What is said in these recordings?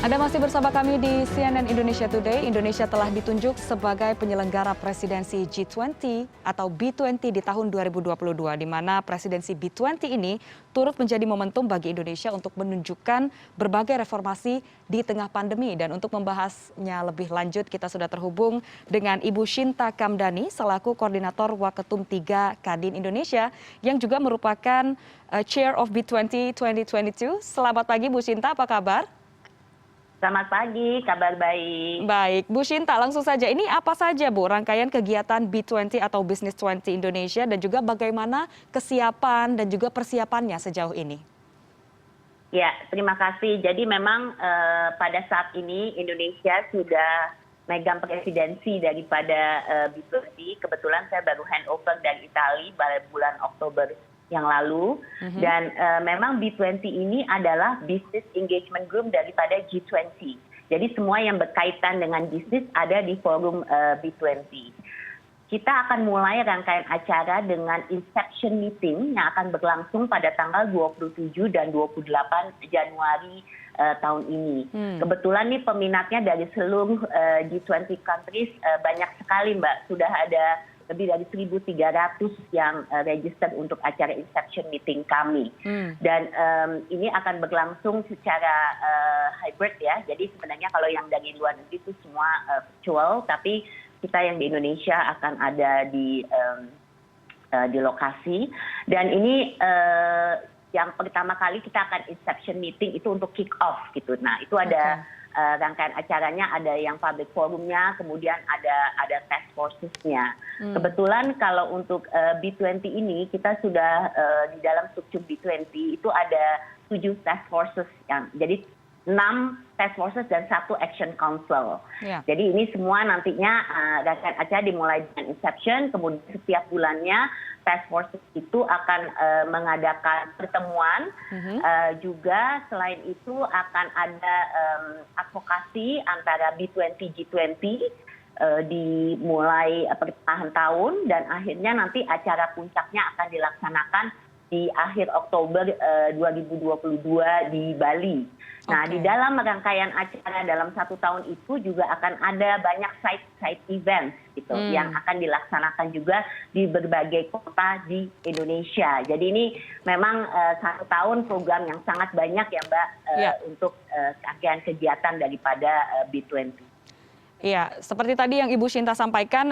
Anda masih bersama kami di CNN Indonesia Today. Indonesia telah ditunjuk sebagai penyelenggara presidensi G20 atau B20 di tahun 2022, di mana presidensi B20 ini turut menjadi momentum bagi Indonesia untuk menunjukkan berbagai reformasi di tengah pandemi. Dan untuk membahasnya lebih lanjut, kita sudah terhubung dengan Ibu Shinta Kamdani selaku Koordinator Waketum 3 Kadin Indonesia yang juga merupakan Chair of B20 2022. Selamat pagi Bu Shinta, apa kabar? Selamat pagi, kabar baik. Baik, Bu Shinta, langsung saja. Ini apa saja, Bu, rangkaian kegiatan B20 atau Business 20 Indonesia dan juga bagaimana kesiapan dan juga persiapannya sejauh ini? Ya, terima kasih. Jadi memang pada saat ini Indonesia sudah megang presidensi daripada B20. Kebetulan saya baru handover dari Italia pada bulan Oktober yang lalu, dan memang B20 ini adalah business engagement group daripada G20. Jadi semua yang berkaitan dengan bisnis ada di forum B20. Kita akan mulai rangkaian acara dengan inception meeting yang akan berlangsung pada tanggal 27 dan 28 Januari tahun ini. Kebetulan nih peminatnya dari seluruh G20 countries banyak sekali, Mbak. Sudah ada lebih dari 1.300 yang register untuk acara inception meeting kami. Dan ini akan berlangsung secara hybrid ya. Jadi sebenarnya kalau yang dari luar negeri itu semua virtual, tapi kita yang di Indonesia akan ada di lokasi. Dan ini yang pertama kali kita akan inception meeting itu untuk kick off gitu. Nah, itu ada rangkaian acaranya, ada yang public forumnya, kemudian ada task forces-nya. Kebetulan kalau untuk B20 ini kita sudah di dalam struktur B20 itu ada 7 task forces, jadi 6 task forces dan 1 action council. Jadi ini semua nantinya rangkaian acara dimulai dengan inception, kemudian setiap bulannya task forces itu akan mengadakan pertemuan. Juga selain itu akan ada advokasi antara B20 G20 dimulai pertengahan tahun, dan akhirnya nanti acara puncaknya akan dilaksanakan di akhir Oktober 2022 di Bali. Nah, di dalam rangkaian acara dalam 1 tahun itu juga akan ada banyak side events gitu yang akan dilaksanakan juga di berbagai kota di Indonesia. Jadi ini memang 1 tahun program yang sangat banyak ya, Mbak, untuk rangkaian kegiatan daripada B20. Iya, seperti tadi yang Ibu Shinta sampaikan,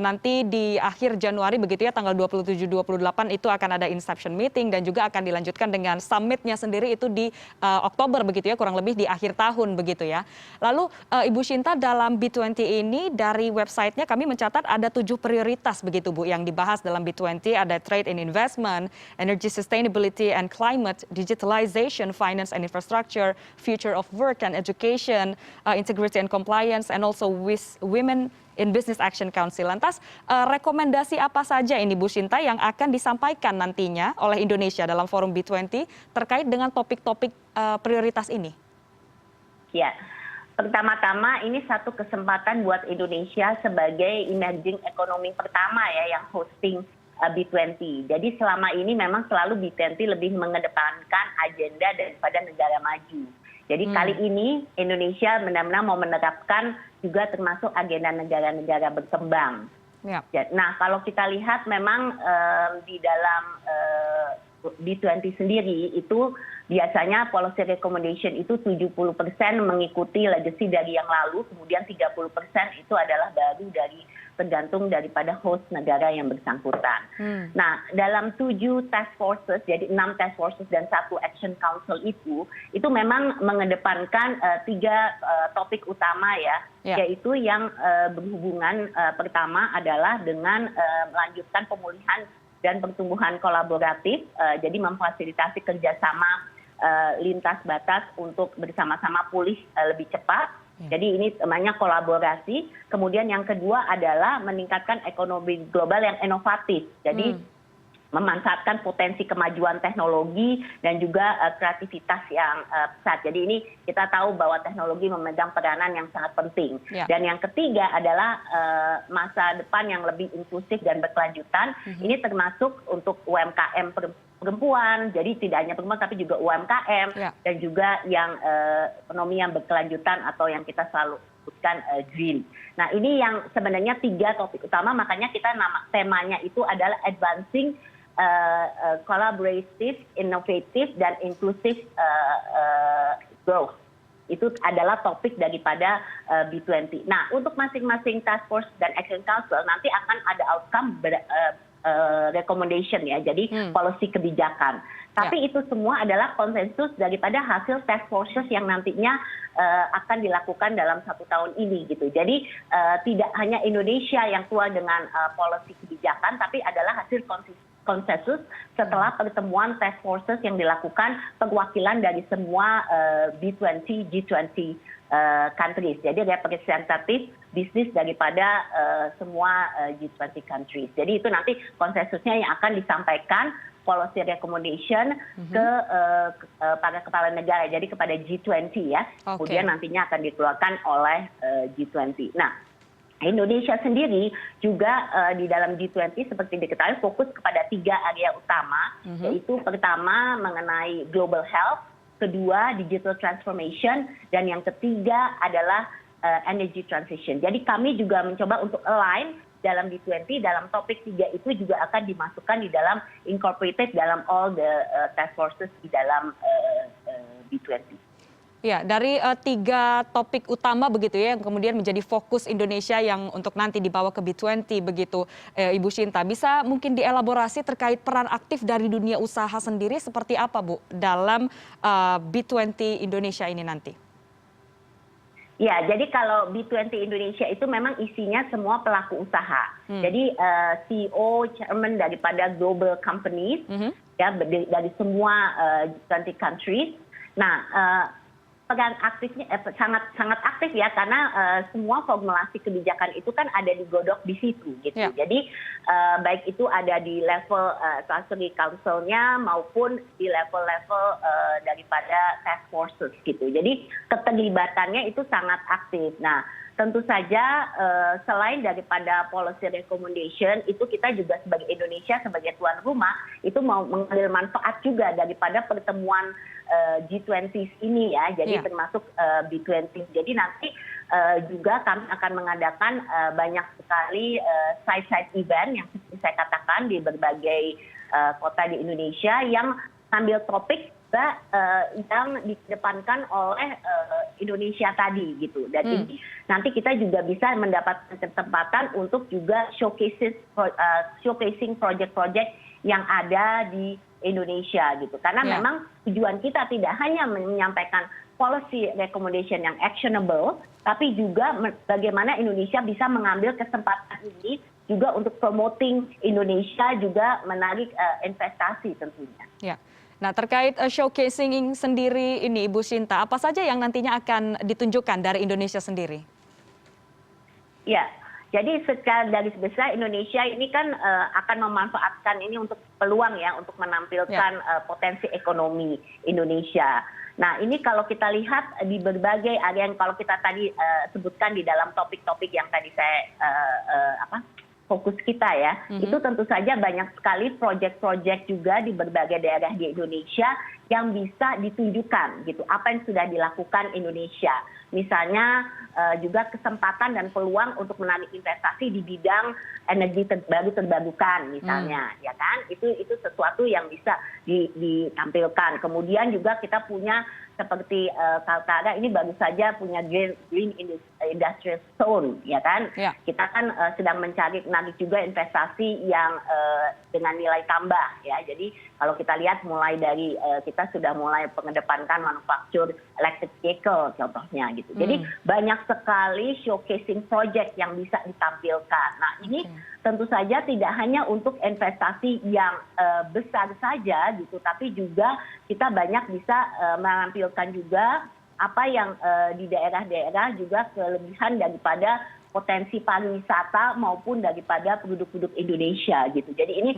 nanti di akhir Januari begitu ya, tanggal 27-28 itu akan ada inception meeting dan juga akan dilanjutkan dengan summitnya sendiri itu di Oktober begitu ya, kurang lebih di akhir tahun begitu ya. Lalu Ibu Shinta, dalam B20 ini dari websitenya kami mencatat ada 7 prioritas begitu Bu yang dibahas dalam B20, ada trade and investment, energy sustainability and climate, digitalization, finance and infrastructure, future of work and education, integrity and compliance, and also with Women in Business Action Council. Lantas rekomendasi apa saja ini Bu Shinta yang akan disampaikan nantinya oleh Indonesia dalam forum B20 terkait dengan topik-topik prioritas ini? Ya, pertama-tama ini satu kesempatan buat Indonesia sebagai emerging economy pertama ya yang hosting B20. Jadi selama ini memang selalu B20 lebih mengedepankan agenda daripada negara maju. Jadi kali ini Indonesia benar-benar mau menerapkan juga termasuk agenda negara-negara berkembang. Nah, kalau kita lihat memang di dalam B20 sendiri itu biasanya policy recommendation itu 70% mengikuti legacy dari yang lalu, kemudian 30% itu adalah baru dari tergantung daripada host negara yang bersangkutan. Nah, dalam 7 task forces, jadi 6 task forces dan 1 action council itu memang mengedepankan 3 topik utama ya, yaitu yang berhubungan pertama adalah dengan melanjutkan pemulihan dan pertumbuhan kolaboratif, jadi memfasilitasi kerjasama lintas batas untuk bersama-sama pulih lebih cepat. Jadi ini namanya kolaborasi. Kemudian yang kedua adalah meningkatkan ekonomi global yang inovatif. Jadi memanfaatkan potensi kemajuan teknologi dan juga kreativitas yang pesat. Jadi ini kita tahu bahwa teknologi memegang peranan yang sangat penting. Dan yang ketiga adalah masa depan yang lebih inklusif dan berkelanjutan. Ini termasuk untuk UMKM perempuan, jadi tidak hanya perempuan tapi juga UMKM Ya. dan juga yang ekonomi yang berkelanjutan atau yang kita selalu sebutkan green. Nah ini yang sebenarnya 3 topik utama, makanya kita temanya itu adalah advancing collaborative, innovative, dan inclusive growth. Itu adalah topik daripada B20. Nah, untuk masing-masing task force dan action council nanti akan ada outcome recommendation ya, jadi policy kebijakan. Tapi itu semua adalah konsensus daripada hasil task forces yang nantinya akan dilakukan dalam 1 tahun ini gitu. Jadi tidak hanya Indonesia yang keluar dengan policy kebijakan, tapi adalah hasil konsensus setelah pertemuan task forces yang dilakukan perwakilan dari semua B20, G20 countries. Jadi representatif bisnis daripada semua G20 countries. Jadi itu nanti konsensusnya yang akan disampaikan policy recommendation ke para kepala negara, jadi kepada G20 ya. Kemudian nantinya akan dikeluarkan oleh G20. Nah, Indonesia sendiri juga di dalam G20 seperti diketahui fokus kepada 3 area utama, yaitu pertama mengenai global health, kedua digital transformation, dan yang ketiga adalah energy transition. Jadi kami juga mencoba untuk align dalam G20, dalam topik 3 itu juga akan dimasukkan di dalam incorporated dalam all the task forces di dalam B20. Ya, dari 3 topik utama begitu ya yang kemudian menjadi fokus Indonesia yang untuk nanti dibawa ke B20 begitu, Ibu Shinta. Bisa mungkin dielaborasi terkait peran aktif dari dunia usaha sendiri seperti apa Bu dalam B20 Indonesia ini nanti? Ya, jadi kalau B20 Indonesia itu memang isinya semua pelaku usaha. Jadi CEO, chairman daripada global companies, ya dari semua G20 countries. Nah, peran aktifnya sangat aktif ya, karena semua formulasi kebijakan itu kan ada digodok di situ gitu. Jadi baik itu ada di level advisory council-nya maupun di level-level daripada task forces gitu. Jadi keterlibatannya itu sangat aktif. Nah, tentu saja selain daripada policy recommendation, itu kita juga sebagai Indonesia, sebagai tuan rumah, itu mau mengambil manfaat juga daripada pertemuan G20 ini ya, jadi termasuk B20. Jadi nanti juga kami akan mengadakan banyak sekali side-side event yang seperti saya katakan di berbagai kota di Indonesia yang sambil topik juga yang dikedepankan oleh Indonesia tadi gitu. Dan ini nanti kita juga bisa mendapatkan kesempatan untuk juga showcasing project-project yang ada di Indonesia gitu. Karena memang tujuan kita tidak hanya menyampaikan policy recommendation yang actionable, tapi juga bagaimana Indonesia bisa mengambil kesempatan ini juga untuk promoting Indonesia, juga menarik investasi tentunya. Ya. Nah, terkait showcasing sendiri ini, Ibu Shinta, apa saja yang nantinya akan ditunjukkan dari Indonesia sendiri? Ya, jadi secara garis besar Indonesia ini kan akan memanfaatkan ini untuk peluang ya, untuk menampilkan potensi ekonomi Indonesia. Nah, ini kalau kita lihat di berbagai area yang kalau kita tadi sebutkan di dalam topik-topik yang tadi saya fokus kita ya, itu tentu saja banyak sekali proyek-proyek juga di berbagai daerah di Indonesia yang bisa ditunjukkan gitu, apa yang sudah dilakukan Indonesia. Misalnya juga kesempatan dan peluang untuk menarik investasi di bidang energi terbarukan misalnya, ya kan? Itu sesuatu yang bisa ditampilkan. Kemudian juga kita punya seperti Kaltara ini baru saja punya Green Industrial Zone, ya kan? Kita kan sedang mencari juga investasi yang dengan nilai tambah, ya. Jadi kalau kita lihat mulai dari kita sudah mulai mengedepankan manufaktur electric vehicle contohnya gitu. Jadi banyak sekali showcasing project yang bisa ditampilkan. Nah, ini tentu saja tidak hanya untuk investasi yang besar saja gitu, tapi juga kita banyak bisa menampilkan juga apa yang di daerah-daerah juga kelebihan daripada potensi pariwisata maupun daripada penduduk-penduduk Indonesia gitu. Jadi ini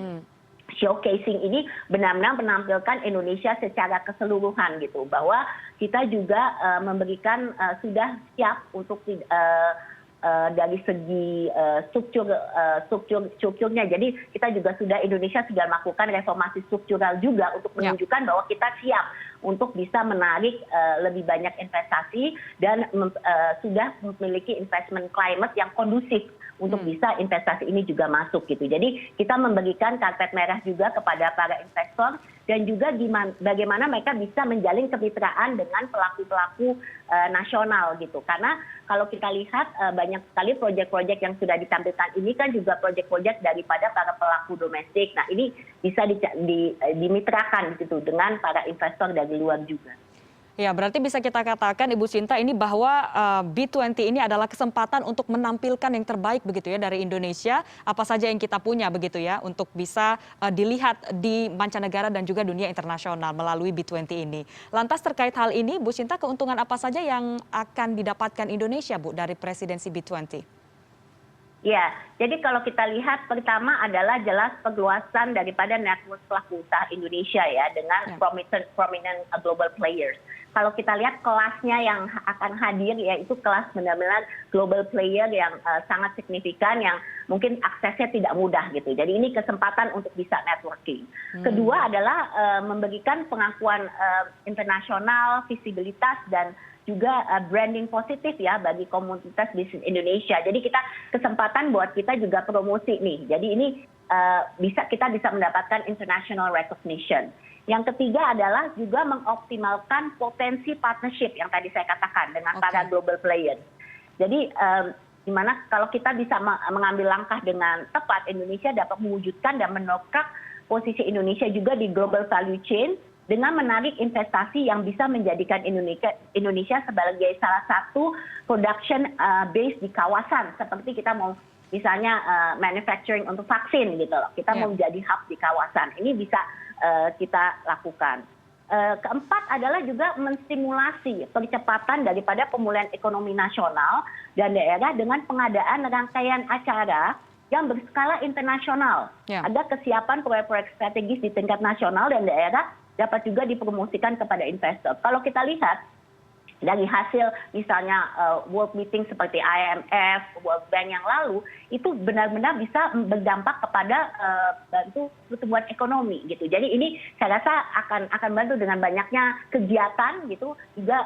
showcasing ini benar-benar menampilkan Indonesia secara keseluruhan gitu, bahwa kita juga memberikan sudah siap untuk dari segi strukturnya. Jadi kita juga Indonesia sudah melakukan reformasi struktural juga untuk menunjukkan bahwa kita siap untuk bisa menarik lebih banyak investasi dan sudah memiliki investment climate yang kondusif untuk bisa investasi ini juga masuk gitu. Jadi kita memberikan karpet merah juga kepada para investor dan juga bagaimana mereka bisa menjalin kemitraan dengan pelaku-pelaku nasional gitu. Karena kalau kita lihat banyak sekali proyek-proyek yang sudah ditampilkan ini kan juga proyek-proyek daripada para pelaku domestik. Nah ini bisa dimitrakan gitu dengan para investor dari luar juga. Ya, berarti bisa kita katakan Ibu Sinta ini bahwa B20 ini adalah kesempatan untuk menampilkan yang terbaik begitu ya dari Indonesia, apa saja yang kita punya begitu ya untuk bisa dilihat di mancanegara dan juga dunia internasional melalui B20 ini. Lantas terkait hal ini, Bu Sinta, keuntungan apa saja yang akan didapatkan Indonesia, Bu, dari presidensi B20? Ya, jadi kalau kita lihat pertama adalah jelas perluasan daripada network pelaku usaha Indonesia ya dengan prominent global players. Kalau kita lihat kelasnya yang akan hadir yaitu kelas benar-benar global player yang sangat signifikan yang mungkin aksesnya tidak mudah gitu. Jadi ini kesempatan untuk bisa networking. Kedua adalah memberikan pengakuan internasional, visibilitas dan juga branding positif ya bagi komunitas bisnis Indonesia. Jadi kesempatan buat kita juga promosi nih. Jadi ini kita bisa mendapatkan international recognition. Yang ketiga adalah juga mengoptimalkan potensi partnership yang tadi saya katakan dengan para global players. Jadi dimana kalau kita bisa mengambil langkah dengan tepat, Indonesia dapat mewujudkan dan mendongkrak posisi Indonesia juga di global value chain dengan menarik investasi yang bisa menjadikan Indonesia sebagai salah satu production base di kawasan. Seperti kita mau misalnya manufacturing untuk vaksin gitu loh. Kita mau menjadi hub di kawasan. Ini bisa kita lakukan. Keempat adalah juga menstimulasi percepatan daripada pemulihan ekonomi nasional dan daerah dengan pengadaan rangkaian acara yang berskala internasional. Ada kesiapan proyek-proyek strategis di tingkat nasional dan daerah dapat juga dipromosikan kepada investor. Kalau kita lihat dari hasil misalnya world meeting seperti IMF, World Bank yang lalu, itu benar-benar bisa berdampak kepada bantu pertumbuhan ekonomi gitu. Jadi ini saya rasa akan bantu dengan banyaknya kegiatan gitu juga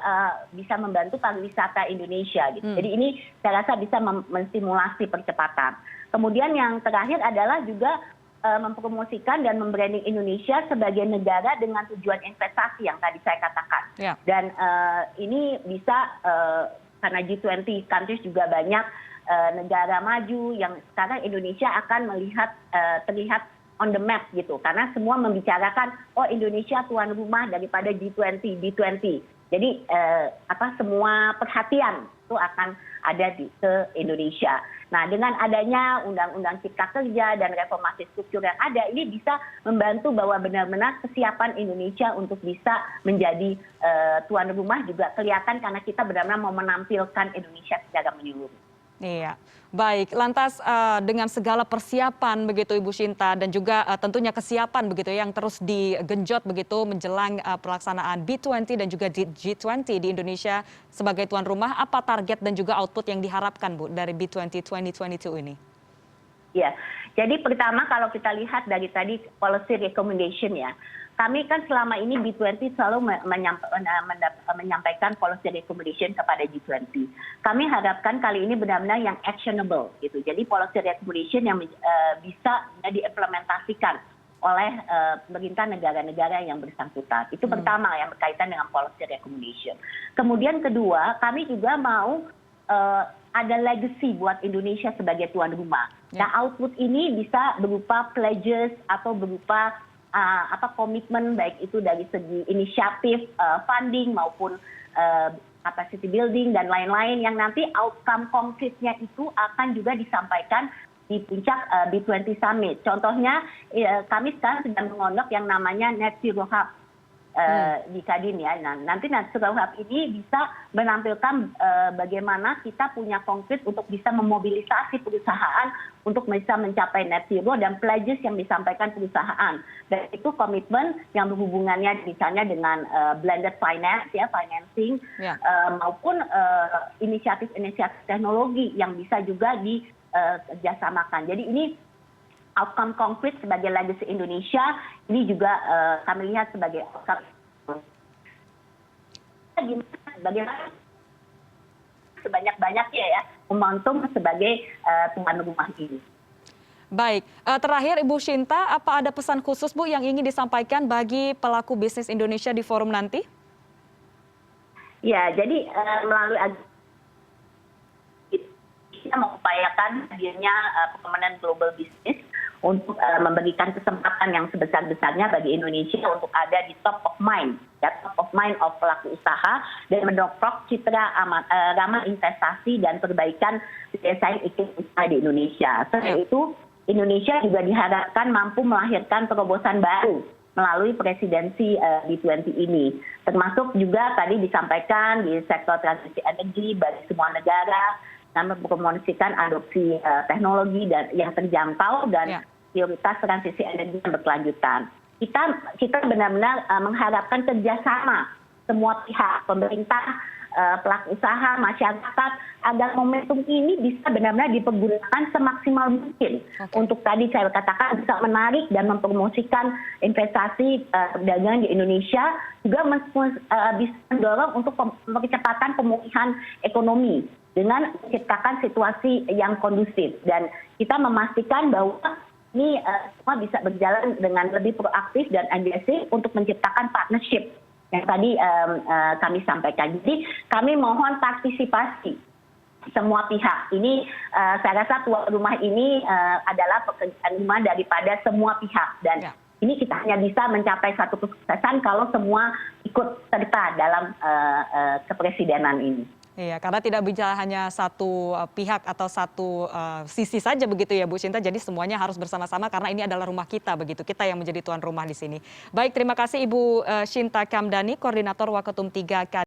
bisa membantu pariwisata Indonesia gitu. Jadi ini saya rasa bisa menstimulasi percepatan. Kemudian yang terakhir adalah juga mempromosikan dan membranding Indonesia sebagai negara dengan tujuan investasi yang tadi saya katakan. Dan ini bisa karena G20 countries juga banyak negara maju yang sekarang Indonesia akan terlihat on the map gitu. Karena semua membicarakan Indonesia tuan rumah daripada G20. Jadi semua perhatian itu akan ada ke Indonesia. Nah, dengan adanya Undang-Undang Cipta Kerja dan reformasi struktur yang ada, ini bisa membantu bahwa benar-benar kesiapan Indonesia untuk bisa menjadi tuan rumah juga kelihatan karena kita benar-benar mau menampilkan Indonesia secara menyeluruh. Iya, baik. Lantas dengan segala persiapan begitu Ibu Sinta dan juga tentunya kesiapan begitu yang terus digenjot begitu menjelang pelaksanaan B20 dan juga G20 di Indonesia sebagai tuan rumah, apa target dan juga output yang diharapkan Bu dari B20 2022 ini? Ya, jadi pertama kalau kita lihat dari tadi policy recommendation ya, kami kan selama ini B20 selalu menyampaikan policy recommendation kepada G20. Kami harapkan kali ini benar-benar yang actionable gitu. Jadi policy recommendation yang bisa diimplementasikan oleh pemerintah negara-negara yang bersangkutan. Itu pertama yang berkaitan dengan policy recommendation. Kemudian kedua, kami juga mau ada legacy buat Indonesia sebagai tuan rumah. Nah, output ini bisa berupa pledges atau berupa komitmen baik itu dari segi inisiatif funding maupun capacity building dan lain-lain yang nanti outcome konkretnya itu akan juga disampaikan di puncak B20 Summit. Contohnya kami sekarang sedang mengondok yang namanya Net Zero Hub di Kadin ya. Nah, nanti Sustainable Hub ini bisa menampilkan bagaimana kita punya konkret untuk bisa memobilisasi perusahaan untuk bisa mencapai net zero dan pledges yang disampaikan perusahaan. Dan itu komitmen yang berhubungannya misalnya dengan blended finance ya, financing maupun inisiatif-inisiatif teknologi yang bisa juga dikerjasamakan. Jadi ini outcome konkret sebagai legacy Indonesia ini juga kami lihat sebagai outcome. Bagaimana sebanyak-banyaknya ya momentum sebagai tuan rumah ini. Baik, terakhir Ibu Shinta, apa ada pesan khusus Bu yang ingin disampaikan bagi pelaku bisnis Indonesia di forum nanti? Ya, jadi melalui kita mengupayakan hadirnya pemenang global business untuk memberikan kesempatan yang sebesar-besarnya bagi Indonesia untuk ada di top of mind, ya, top of mind of pelaku usaha dan mendongkrak citra ramah investasi dan perbaikan daya iklim usaha di Indonesia. Selain itu, Indonesia juga diharapkan mampu melahirkan terobosan baru melalui presidensi G20 ini. Termasuk juga tadi disampaikan di sektor transisi energi bagi semua negara, dan mempromosikan adopsi teknologi dan yang terjangkau dan prioritas transisi energi yang berkelanjutan. Kita benar-benar mengharapkan kerjasama semua pihak, pemerintah, pelaku usaha, masyarakat, agar momentum ini bisa benar-benar dipergunakan semaksimal mungkin untuk tadi saya katakan bisa menarik dan mempromosikan investasi perdagangan di Indonesia, juga bisa mendorong untuk percepatan pemulihan ekonomi dengan menciptakan situasi yang kondusif. Dan kita memastikan bahwa ini semua bisa berjalan dengan lebih proaktif dan agresif untuk menciptakan partnership yang tadi kami sampaikan. Jadi kami mohon partisipasi semua pihak. Ini saya rasa tuan rumah ini adalah pekerjaan rumah daripada semua pihak. Dan ini kita hanya bisa mencapai satu kesuksesan kalau semua ikut serta dalam kepresidenan ini. Iya, karena tidak bicara hanya satu pihak atau satu sisi saja begitu ya Bu Shinta, jadi semuanya harus bersama-sama karena ini adalah rumah kita begitu, kita yang menjadi tuan rumah di sini. Baik, terima kasih Ibu Shinta Kamdani, Koordinator Waketum 3